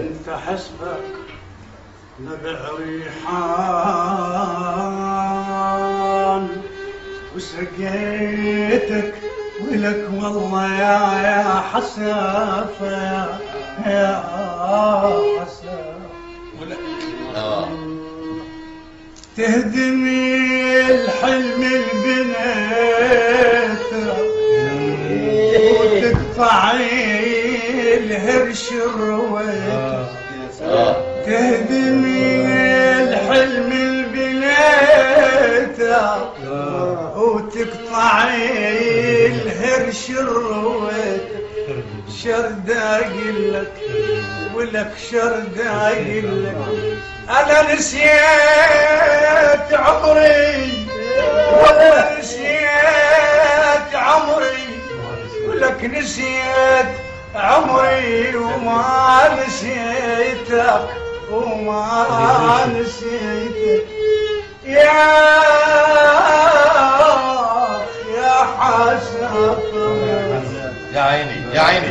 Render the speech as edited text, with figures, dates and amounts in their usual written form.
انت حسبك نبع ريحان وسقيتك ولك والله يا حسافة يا حسافة تهدمي الحلم البنيته وتقطعي الهرش الرويته تهدمي الحلم البنيته وتقطعي الهرش الرويته شرد اقلك ولك شرد اقلك انا نسيت عمري والله نسيت عمري ولك نسيت عمري وما نسيتك وما نسيتك يا حسن يا عيني يا عيني